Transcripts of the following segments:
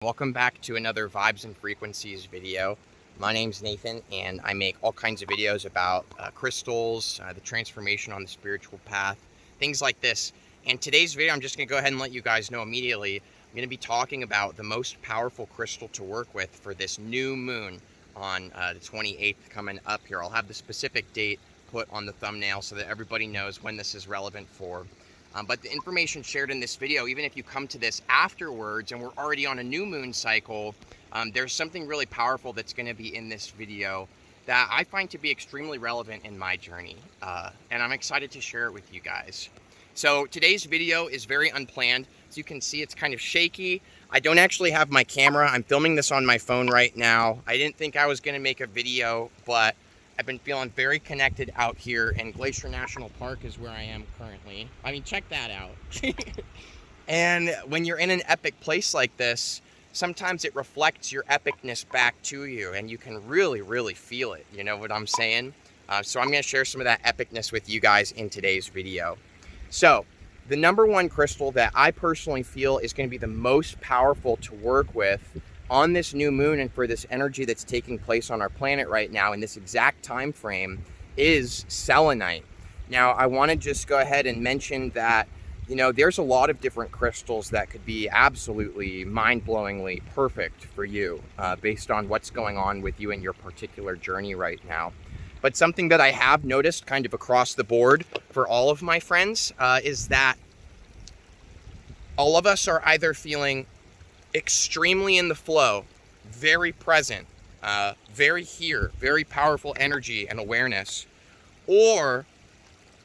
Welcome back to another Vibes and Frequencies video. My name's Nathan and I make all kinds of videos about crystals, the transformation on the spiritual path, things like this. And today's video, I'm just going to go ahead and let you guys know immediately, I'm going to be talking about the most powerful crystal to work with for this new moon on the 28th coming up here. I'll have the specific date put on the thumbnail so that everybody knows when this is relevant for. But the information shared in this video, even if you come to this afterwards and we're already on a new moon cycle, there's something really powerful that's going to be in this video that I find to be extremely relevant in my journey. And I'm excited to share it with you guys. So today's video is very unplanned. As you can see, it's kind of shaky. I don't actually have my camera. I'm filming this on my phone right now. I didn't think I was going to make a video, but I've been feeling very connected out here, and Glacier National Park is where I am currently. I mean, check that out. And when you're in an epic place like this, sometimes it reflects your epicness back to you, and you can really, really feel it. You know what I'm saying? So I'm going to share some of that epicness with you guys in today's video. So the number one crystal that I personally feel is going to be the most powerful to work with on this new moon and for this energy that's taking place on our planet right now in this exact time frame is selenite. Now, I want to just go ahead and mention that, you know, there's a lot of different crystals that could be absolutely mind-blowingly perfect for you based on what's going on with you in your particular journey right now. But something that I have noticed kind of across the board for all of my friends is that all of us are either feeling extremely in the flow, very present, very here, very powerful energy and awareness, or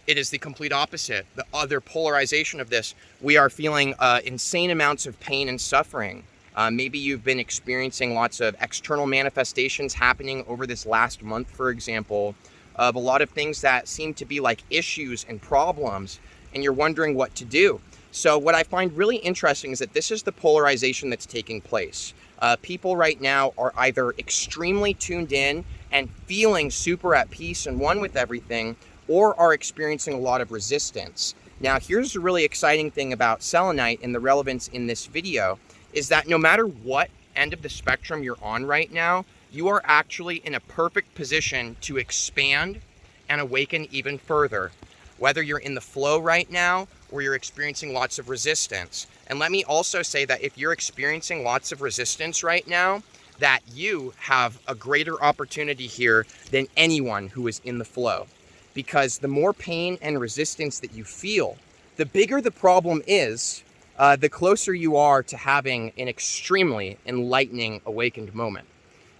it is the complete opposite, the other polarization of this. We are feeling insane amounts of pain and suffering. Maybe you've been experiencing lots of external manifestations happening over this last month, for example, of a lot of things that seem to be like issues and problems, and you're wondering what to do. So what I find really interesting is that this is the polarization that's taking place. People right now are either extremely tuned in and feeling super at peace and one with everything, or are experiencing a lot of resistance. Now, here's the really exciting thing about selenite and the relevance in this video is that no matter what end of the spectrum you're on right now, you are actually in a perfect position to expand and awaken even further. Whether you're in the flow right now or you're experiencing lots of resistance. And let me also say that if you're experiencing lots of resistance right now, that you have a greater opportunity here than anyone who is in the flow. Because the more pain and resistance that you feel, the bigger the problem is, the closer you are to having an extremely enlightening awakened moment.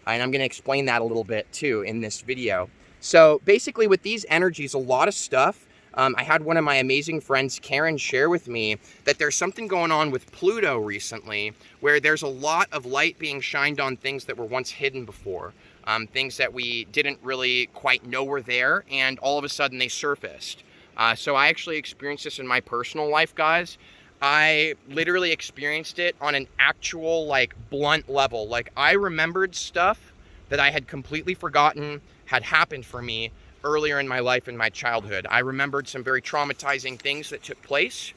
And I'm going to explain that a little bit too in this video. So basically with these energies, a lot of stuff, I had one of my amazing friends, Karen, share with me that there's something going on with Pluto recently where there's a lot of light being shined on things that were once hidden before, things that we didn't really quite know were there, and all of a sudden they surfaced. So I actually experienced this in my personal life, guys. I literally experienced it on an actual, like, blunt level. Like, I remembered stuff that I had completely forgotten had happened for me earlier in my life, in my childhood. I remembered some very traumatizing things that took place,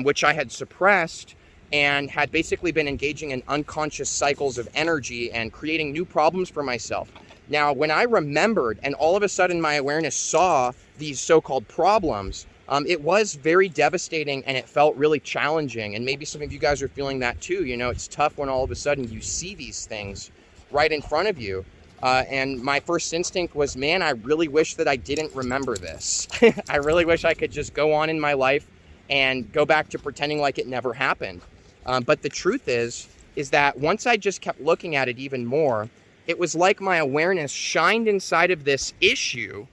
which I had suppressed and had basically been engaging in unconscious cycles of energy and creating new problems for myself. Now, when I remembered and all of a sudden my awareness saw these so-called problems, it was very devastating and it felt really challenging. And maybe some of you guys are feeling that too. You know, it's tough when all of a sudden you see these things right in front of you. And my first instinct was, man, I really wish that I didn't remember this. I really wish I could just go on in my life and go back to pretending like it never happened. But the truth is that once I just kept looking at it even more, it was like my awareness shined inside of this issue,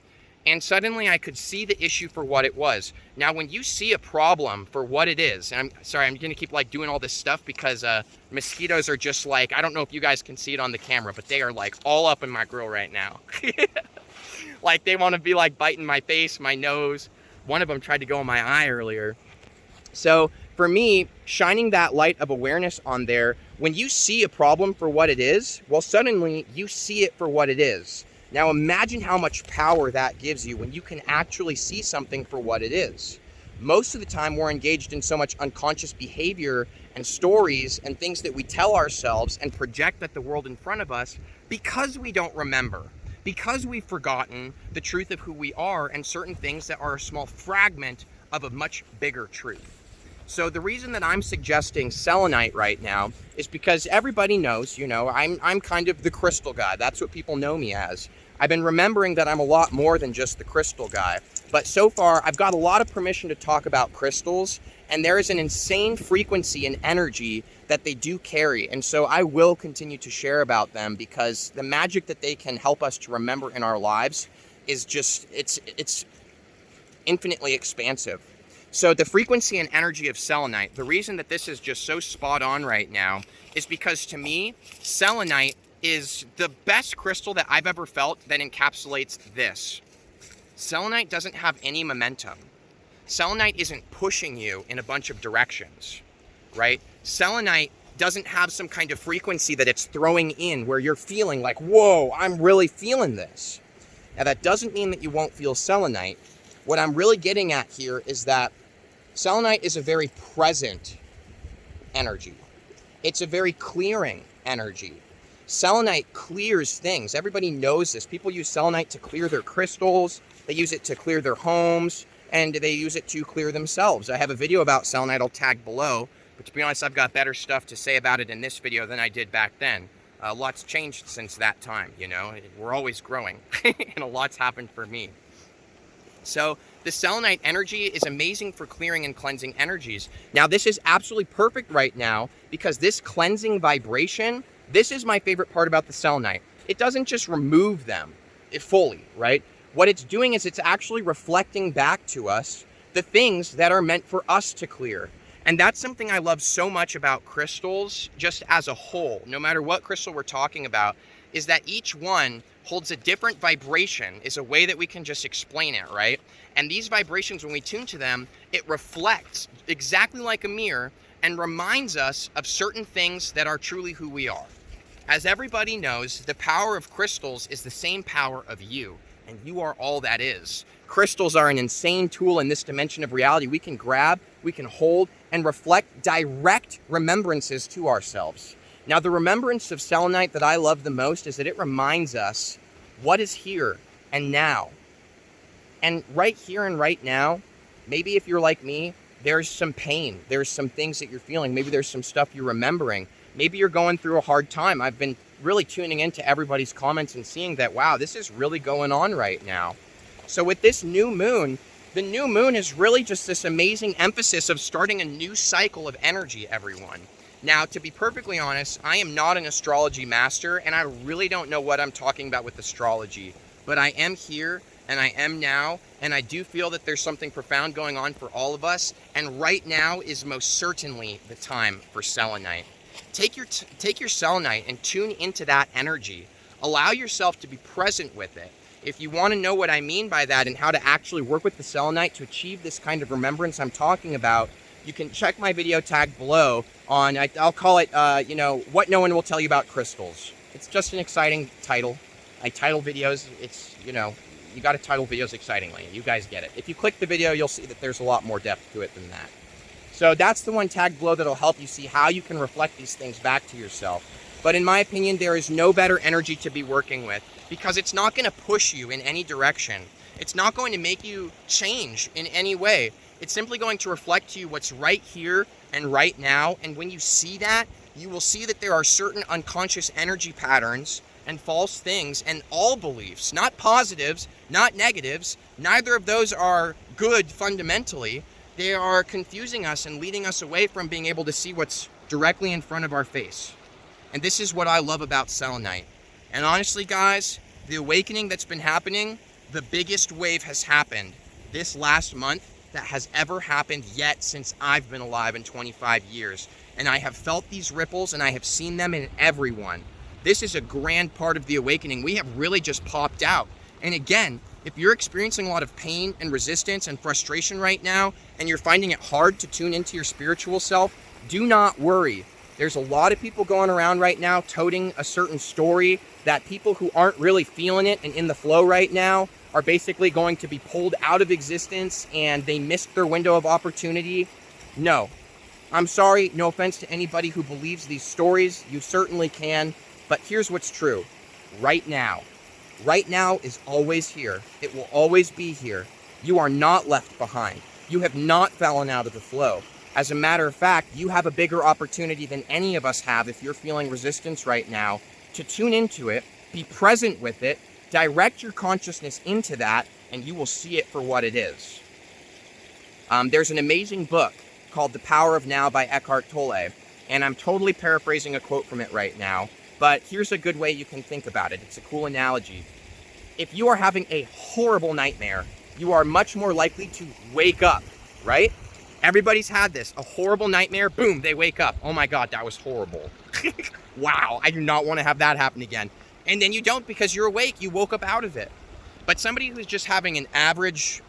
and suddenly I could see the issue for what it was. Now, when you see a problem for what it is, and I'm sorry, I'm going to keep like doing all this stuff because mosquitoes are just like, I don't know if you guys can see it on the camera, but they are like all up in my grill right now. Like they want to be like biting my face, my nose. One of them tried to go in my eye earlier. So for me, shining that light of awareness on there, when you see a problem for what it is, well, suddenly you see it for what it is. Now imagine how much power that gives you when you can actually see something for what it is. Most of the time we're engaged in so much unconscious behavior and stories and things that we tell ourselves and project at the world in front of us because we don't remember, because we've forgotten the truth of who we are and certain things that are a small fragment of a much bigger truth. So the reason that I'm suggesting selenite right now is because everybody knows, I'm kind of the crystal guy. That's what people know me as. I've been remembering that I'm a lot more than just the crystal guy. But so far, I've got a lot of permission to talk about crystals, and there is an insane frequency and energy that they do carry. And so I will continue to share about them because the magic that they can help us to remember in our lives is just, it's infinitely expansive. So the frequency and energy of selenite, the reason that this is just so spot on right now is because to me, selenite is the best crystal that I've ever felt that encapsulates this. Selenite doesn't have any momentum. Selenite isn't pushing you in a bunch of directions, right? Selenite doesn't have some kind of frequency that it's throwing in where you're feeling like, whoa, I'm really feeling this. Now that doesn't mean that you won't feel selenite. What I'm really getting at here is that selenite is a very present energy. It's a very clearing energy. Selenite clears things. Everybody knows this. People use selenite to clear their crystals. They use it to clear their homes, and they use it to clear themselves. I have a video about selenite I'll tag below, but to be honest, I've got better stuff to say about it in this video than I did back then. Lots changed since that time, We're always growing, and a lot's happened for me. So the selenite energy is amazing for clearing and cleansing energies. Now, this is absolutely perfect right now because this cleansing vibration, this is my favorite part about the selenite. It doesn't just remove them fully, right? What it's doing is it's actually reflecting back to us the things that are meant for us to clear. And that's something I love so much about crystals, just as a whole, no matter what crystal we're talking about, is that each one holds a different vibration, is a way that we can just explain it, right? And these vibrations, when we tune to them, it reflects exactly like a mirror and reminds us of certain things that are truly who we are. As everybody knows, the power of crystals is the same power of you, and you are all that is. Crystals are an insane tool in this dimension of reality. We can grab, we can hold, and reflect direct remembrances to ourselves. Now, the remembrance of selenite that I love the most is that it reminds us what is here and now. And right here and right now, maybe if you're like me, there's some pain. There's some things that you're feeling. Maybe there's some stuff you're remembering. Maybe you're going through a hard time. I've been really tuning into everybody's comments and seeing that, wow, this is really going on right now. So with this new moon, the new moon is really just this amazing emphasis of starting a new cycle of energy, everyone. Now, to be perfectly honest, I am not an astrology master, and I really don't know what I'm talking about with astrology. But I am here, and I am now, and I do feel that there's something profound going on for all of us, and right now is most certainly the time for selenite. Take your selenite and tune into that energy. Allow yourself to be present with it. If you want to know what I mean by that and how to actually work with the selenite to achieve this kind of remembrance I'm talking about, you can check my video tag below on, I'll call it, what no one will tell you about crystals. It's just an exciting title. I title videos, it's, you got to title videos excitingly. You guys get it. If you click the video, you'll see that there's a lot more depth to it than that. So that's the one tagged below that'll help you see how you can reflect these things back to yourself. But in my opinion, there is no better energy to be working with because it's not going to push you in any direction. It's not going to make you change in any way. It's simply going to reflect to you what's right here and right now. And when you see that, you will see that there are certain unconscious energy patterns and false things and all beliefs, not positives, not negatives. Neither of those are good fundamentally. They are confusing us and leading us away from being able to see what's directly in front of our face. And this is what I love about selenite. And honestly, guys, the awakening that's been happening, the biggest wave has happened this last month that has ever happened yet since I've been alive in 25 years. And I have felt these ripples and I have seen them in everyone. This is a grand part of the awakening. We have really just popped out. And again, if you're experiencing a lot of pain and resistance and frustration right now, and you're finding it hard to tune into your spiritual self, do not worry. There's a lot of people going around right now toting a certain story that people who aren't really feeling it and in the flow right now are basically going to be pulled out of existence and they missed their window of opportunity. No. I'm sorry, no offense to anybody who believes these stories. You certainly can. But here's what's true. Right now. Right now is always here. It will always be here. You are not left behind. You have not fallen out of the flow. As a matter of fact, you have a bigger opportunity than any of us have if you're feeling resistance right now to tune into it, be present with it, direct your consciousness into that, and you will see it for what it is. There's an amazing book called The Power of Now by Eckhart Tolle, and I'm totally paraphrasing a quote from it right now, but here's a good way you can think about it. It's a cool analogy. If you are having a horrible nightmare, you are much more likely to wake up, right? Everybody's had this, a horrible nightmare, boom, they wake up. Oh my God, that was horrible. Wow, I do not want to have that happen again. And then you don't because you're awake, you woke up out of it. But somebody who's just having an average,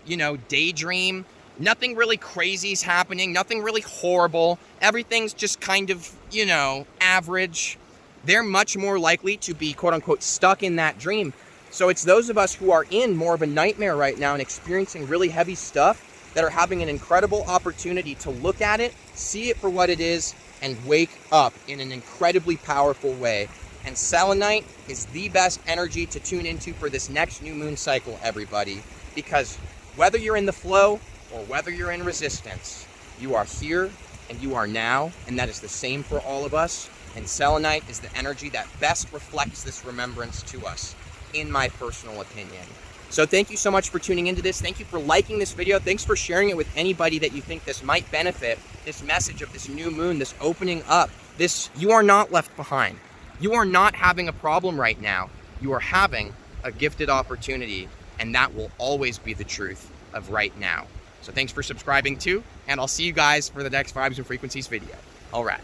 daydream, nothing really crazy is happening, nothing really horrible, everything's just kind of, average. They're much more likely to be, quote unquote, stuck in that dream. So it's those of us who are in more of a nightmare right now and experiencing really heavy stuff that are having an incredible opportunity to look at it, see it for what it is, and wake up in an incredibly powerful way. And selenite is the best energy to tune into for this next new moon cycle, everybody. Because whether you're in the flow or whether you're in resistance, you are here and you are now, and that is the same for all of us. And selenite is the energy that best reflects this remembrance to us, in my personal opinion. So thank you so much for tuning into this. Thank you for liking this video. Thanks for sharing it with anybody that you think this might benefit, this message of this new moon, this opening up, you are not left behind. You are not having a problem right now. You are having a gifted opportunity, and that will always be the truth of right now. So thanks for subscribing too, and I'll see you guys for the next Vibes and Frequencies video. All right.